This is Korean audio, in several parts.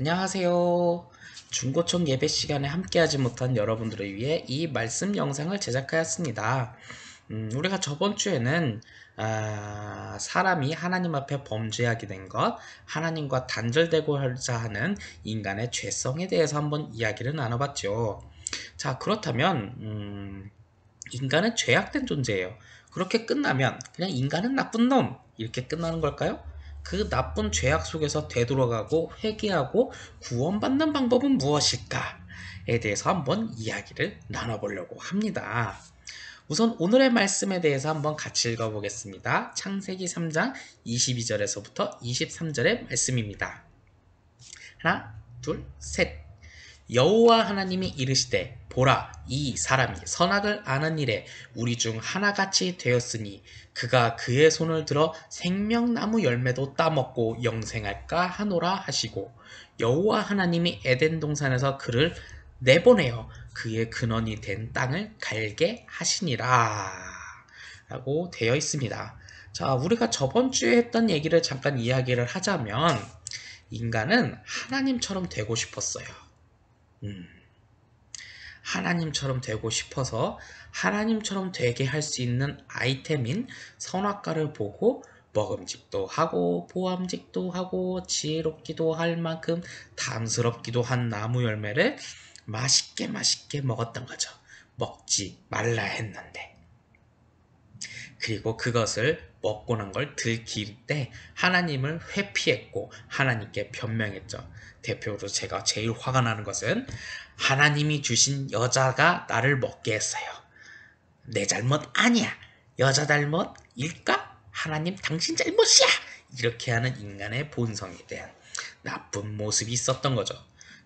안녕하세요. 중고청 예배 시간에 함께하지 못한 여러분들을 위해 이 말씀 영상을 제작하였습니다. 우리가 저번 주에는 사람이 하나님 앞에 범죄하게 된 것, 하나님과 단절되고자 하는 인간의 죄성에 대해서 한번 이야기를 나눠봤죠. 자, 그렇다면 인간은 죄악된 존재예요. 그렇게 끝나면 그냥 인간은 나쁜 놈 이렇게 끝나는 걸까요? 그 나쁜 죄악 속에서 되돌아가고 회개하고 구원받는 방법은 무엇일까에 대해서 한번 이야기를 나눠보려고 합니다. 우선 오늘의 말씀에 대해서 한번 같이 읽어보겠습니다. 창세기 3장 22절에서부터 23절의 말씀입니다. 하나, 둘, 셋. 여호와 하나님이 이르시되 보라 이 사람이 선악을 아는 일에 우리 중 하나같이 되었으니 그가 그의 손을 들어 생명나무 열매도 따먹고 영생할까 하노라 하시고 여호와 하나님이 에덴 동산에서 그를 내보내어 그의 근원이 된 땅을 갈게 하시니라 라고 되어 있습니다. 자, 우리가 저번 주에 했던 얘기를 잠깐 이야기를 하자면 인간은 하나님처럼 되고 싶었어요. 하나님처럼 되고 싶어서 하나님처럼 되게 할 수 있는 아이템인 선악과를 보고 먹음직도 하고 보암직도 하고 지혜롭기도 할 만큼 탐스럽기도 한 나무 열매를 맛있게 먹었던 거죠. 먹지 말라 했는데. 그리고 그것을 먹고 난 걸 들킬 때 하나님을 회피했고 하나님께 변명했죠. 대표로 제가 제일 화가 나는 것은 하나님이 주신 여자가 나를 먹게 했어요. 내 잘못 아니야. 여자 잘못일까? 하나님 당신 잘못이야. 이렇게 하는 인간의 본성에 대한 나쁜 모습이 있었던 거죠.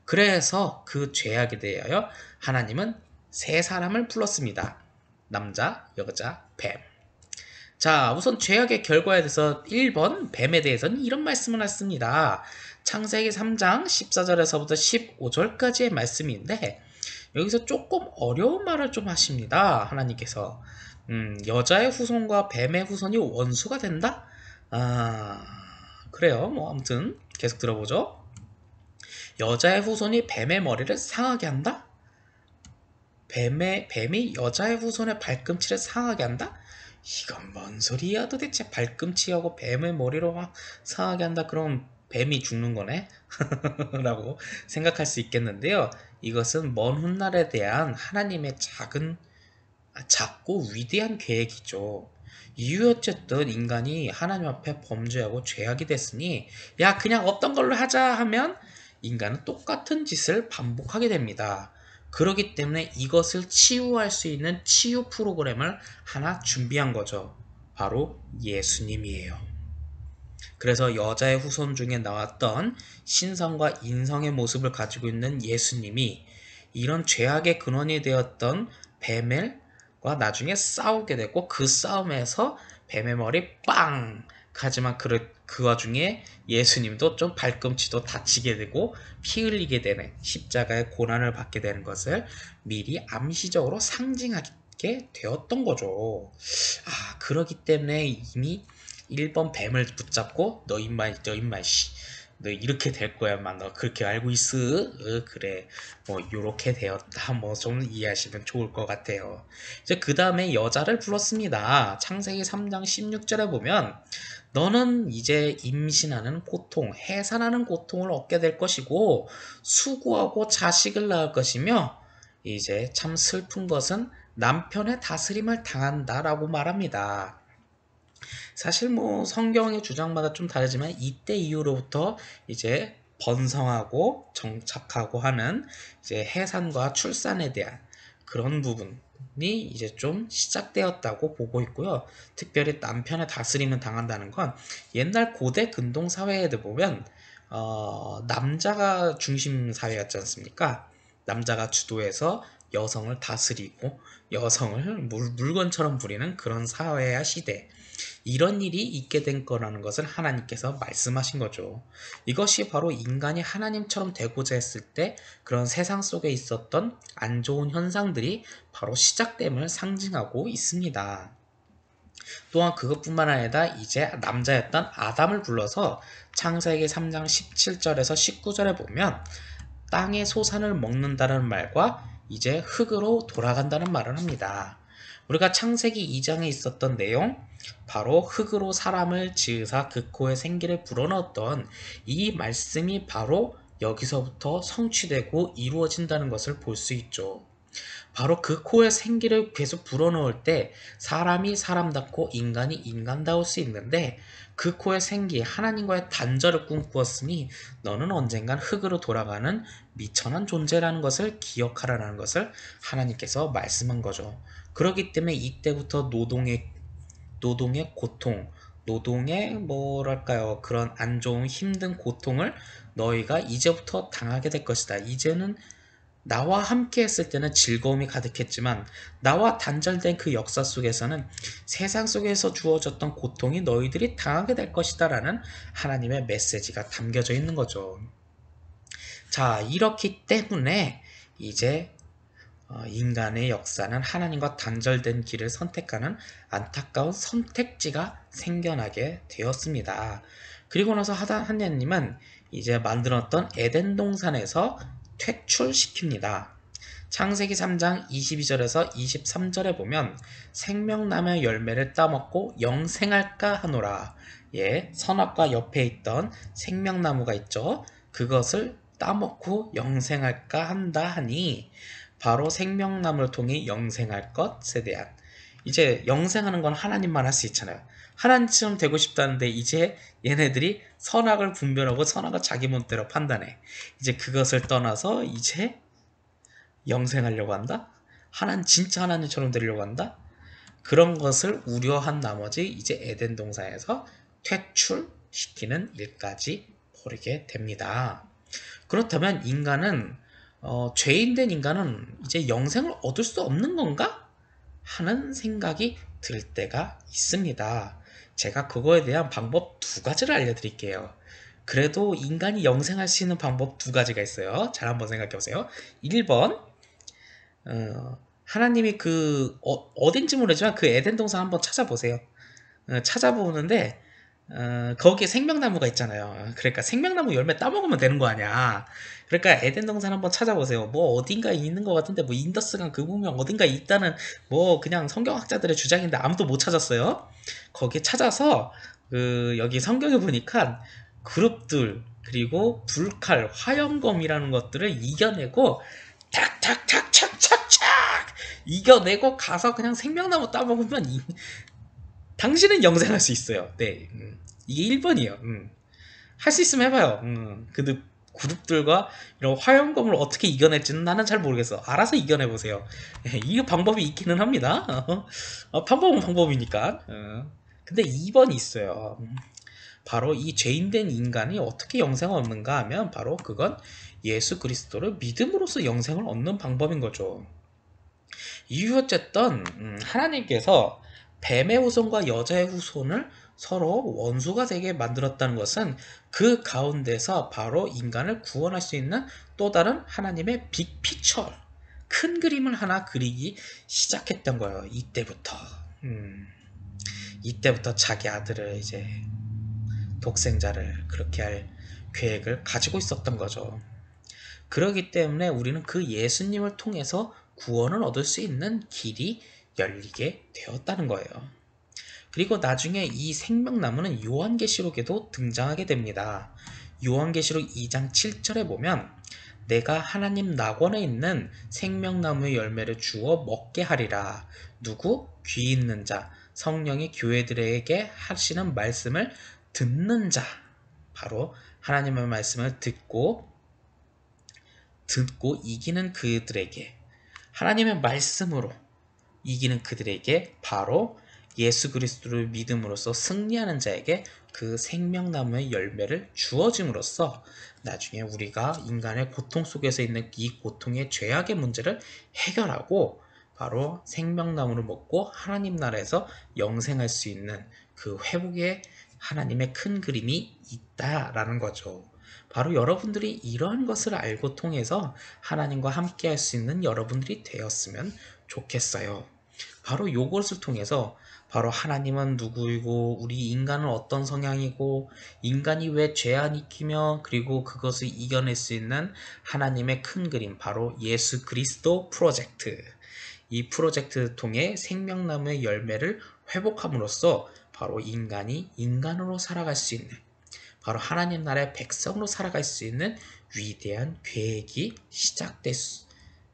그래서 그 죄악에 대하여 하나님은 세 사람을 불렀습니다. 남자, 여자, 뱀. 자, 우선 죄악의 결과에 대해서 1번 뱀에 대해서는 이런 말씀을 했습니다. 창세기 3장 14절에서부터 15절까지의 말씀인데 여기서 조금 어려운 말을 좀 하십니다. 하나님께서 여자의 후손과 뱀의 후손이 원수가 된다? 그래요. 뭐 아무튼 계속 들어보죠. 여자의 후손이 뱀의 머리를 상하게 한다? 뱀이 여자의 후손의 발꿈치를 상하게 한다? 이건 뭔 소리야 도대체. 발꿈치하고 뱀의 머리로 막 상하게 한다 그럼 뱀이 죽는 거네? 라고 생각할 수 있겠는데요. 이것은 먼 훗날에 대한 하나님의 작고 위대한 계획이죠. 이유였쨌든 인간이 하나님 앞에 범죄하고 죄악이 됐으니 야 그냥 없던 걸로 하자 하면 인간은 똑같은 짓을 반복하게 됩니다. 그렇기 때문에 이것을 치유할 수 있는 치유 프로그램을 하나 준비한 거죠. 바로 예수님이에요. 그래서 여자의 후손 중에 나왔던 신성과 인성의 모습을 가지고 있는 예수님이 이런 죄악의 근원이 되었던 뱀과 나중에 싸우게 되고 그 싸움에서 뱀의 머리 빵! 하지만 그 와중에 예수님도 좀 발꿈치도 다치게 되고 피 흘리게 되는 십자가의 고난을 받게 되는 것을 미리 암시적으로 상징하게 되었던 거죠. 그러기 때문에 이미 1번 뱀을 붙잡고 너 임마 씨, 너 이렇게 될 거야 막 너 그렇게 알고 있어? 그래 뭐 요렇게 되었다 뭐 좀 이해하시면 좋을 것 같아요. 이제 그 다음에 여자를 불렀습니다. 창세기 3장 16절에 보면 너는 이제 임신하는 고통, 해산하는 고통을 얻게 될 것이고 수고하고 자식을 낳을 것이며 이제 참 슬픈 것은 남편의 다스림을 당한다라고 말합니다. 사실 뭐 성경의 주장마다 좀 다르지만 이때 이후로부터 이제 번성하고 정착하고 하는 이제 해산과 출산에 대한 그런 부분이 이제 좀 시작되었다고 보고 있고요. 특별히 남편의 다스림을 당한다는 건 옛날 고대 근동 사회에도 보면 남자가 중심 사회였지 않습니까? 남자가 주도해서 여성을 다스리고 여성을 물건처럼 부리는 그런 사회와 시대. 이런 일이 있게 된 거라는 것을 하나님께서 말씀하신 거죠. 이것이 바로 인간이 하나님처럼 되고자 했을 때 그런 세상 속에 있었던 안 좋은 현상들이 바로 시작됨을 상징하고 있습니다. 또한 그것뿐만 아니라 이제 남자였던 아담을 불러서 창세기 3장 17절에서 19절에 보면 땅의 소산을 먹는다는 말과 이제 흙으로 돌아간다는 말을 합니다. 우리가 창세기 2장에 있었던 내용, 바로 흙으로 사람을 지으사 그 코에 생기를 불어넣었던 이 말씀이 바로 여기서부터 성취되고 이루어진다는 것을 볼 수 있죠. 바로 그 코에 생기를 계속 불어넣을 때 사람이 사람답고 인간이 인간다울 수 있는데, 그 코에 생기 하나님과의 단절을 꿈꾸었으니 너는 언젠간 흙으로 돌아가는 미천한 존재라는 것을 기억하라는 것을 하나님께서 말씀한 거죠. 그렇기 때문에 이때부터 노동의 고통, 노동의 뭐랄까요, 그런 안 좋은 힘든 고통을 너희가 이제부터 당하게 될 것이다. 이제는 나와 함께 했을 때는 즐거움이 가득했지만 나와 단절된 그 역사 속에서는 세상 속에서 주어졌던 고통이 너희들이 당하게 될 것이다 라는 하나님의 메시지가 담겨져 있는 거죠. 자, 이렇기 때문에 이제 인간의 역사는 하나님과 단절된 길을 선택하는 안타까운 선택지가 생겨나게 되었습니다. 그리고 나서 하나님은 이제 만들었던 에덴 동산에서 퇴출시킵니다. 창세기 3장 22절에서 23절에 보면 생명나무의 열매를 따먹고 영생할까 하노라. 예, 선악과 옆에 있던 생명나무가 있죠. 그것을 따먹고 영생할까 한다 하니 바로 생명나무를 통해 영생할 것에 대한, 이제 영생하는 건 하나님만 할 수 있잖아요. 하나님처럼 되고 싶다는데 이제 얘네들이 선악을 분별하고 선악을 자기 멋대로 판단해. 이제 그것을 떠나서 이제 영생하려고 한다? 진짜 하나님처럼 되려고 한다? 그런 것을 우려한 나머지 이제 에덴 동산에서 퇴출시키는 일까지 벌이게 됩니다. 그렇다면 인간은 죄인된 인간은 이제 영생을 얻을 수 없는 건가? 하는 생각이 들 때가 있습니다. 제가 그거에 대한 방법 두 가지를 알려드릴게요. 그래도 인간이 영생할 수 있는 방법 두 가지가 있어요. 잘 한번 생각해 보세요. 1번, 하나님이 어딘지 모르지만 그 에덴 동산 한번 찾아보세요. 찾아보는데 거기에 생명나무가 있잖아요. 그러니까 생명나무 열매 따먹으면 되는 거 아니야. 그러니까 에덴 동산 한번 찾아보세요. 뭐 어딘가에 있는 것 같은데, 뭐 인더스강 그 문명 어딘가에 있다는 뭐 그냥 성경학자들의 주장인데 아무도 못 찾았어요. 거기 찾아서 여기 성경에 보니까 그룹들, 그리고 불칼, 화염검이라는 것들을 이겨내고 탁탁탁탁탁탁 이겨내고 가서 그냥 생명나무 따먹으면 당신은 영생할 수 있어요. 네, 이게 1번이에요. 할 수 있으면 해봐요. 근데 그룹들과 이런 화염검을 어떻게 이겨낼지는 나는 잘 모르겠어. 알아서 이겨내보세요. 이 방법이 있기는 합니다. 방법은 방법이니까. 근데 2번이 있어요. 바로 이 죄인된 인간이 어떻게 영생을 얻는가 하면 바로 그건 예수 그리스도를 믿음으로써 영생을 얻는 방법인 거죠. 이유 어쨌든 하나님께서 뱀의 후손과 여자의 후손을 서로 원수가 되게 만들었다는 것은 그 가운데서 바로 인간을 구원할 수 있는 또 다른 하나님의 빅피처, 큰 그림을 하나 그리기 시작했던 거예요. 이때부터 자기 아들을 이제 독생자를 그렇게 할 계획을 가지고 있었던 거죠. 그렇기 때문에 우리는 그 예수님을 통해서 구원을 얻을 수 있는 길이 열리게 되었다는 거예요. 그리고 나중에 이 생명나무는 요한계시록에도 등장하게 됩니다. 요한계시록 2장 7절에 보면 내가 하나님 낙원에 있는 생명나무의 열매를 주어 먹게 하리라. 누구? 귀 있는 자, 성령이 교회들에게 하시는 말씀을 듣는 자, 바로 하나님의 말씀을 듣고 이기는 그들에게, 하나님의 말씀으로 이기는 그들에게, 바로 예수 그리스도를 믿음으로써 승리하는 자에게 그 생명나무의 열매를 주어짐으로써 나중에 우리가 인간의 고통 속에서 있는 이 고통의 죄악의 문제를 해결하고 바로 생명나무를 먹고 하나님 나라에서 영생할 수 있는 그 회복의 하나님의 큰 그림이 있다라는 거죠. 바로 여러분들이 이러한 것을 알고 통해서 하나님과 함께 할 수 있는 여러분들이 되었으면 좋겠어요. 바로 요것을 통해서 바로 하나님은 누구이고 우리 인간은 어떤 성향이고 인간이 왜 죄 안 익히며 그리고 그것을 이겨낼 수 있는 하나님의 큰 그림 바로 예수 그리스도 프로젝트 이 프로젝트를 통해 생명나무의 열매를 회복함으로써 바로 인간이 인간으로 살아갈 수 있는 바로 하나님 나라의 백성으로 살아갈 수 있는 위대한 계획이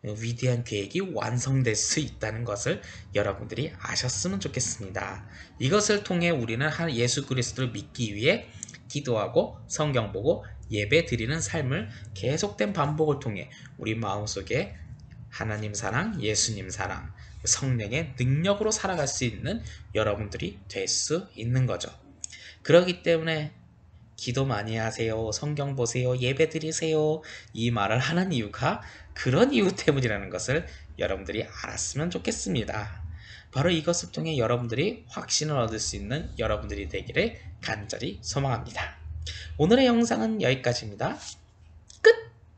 위대한 계획이 완성될 수 있다는 것을 여러분들이 아셨으면 좋겠습니다. 이것을 통해 우리는 예수 그리스도를 믿기 위해 기도하고 성경 보고 예배 드리는 삶을 계속된 반복을 통해 우리 마음속에 하나님 사랑, 예수님 사랑, 성령의 능력으로 살아갈 수 있는 여러분들이 될 수 있는 거죠. 그렇기 때문에 기도 많이 하세요. 성경 보세요. 예배 드리세요. 이 말을 하는 이유가 그런 이유 때문이라는 것을 여러분들이 알았으면 좋겠습니다. 바로 이것을 통해 여러분들이 확신을 얻을 수 있는 여러분들이 되기를 간절히 소망합니다. 오늘의 영상은 여기까지입니다.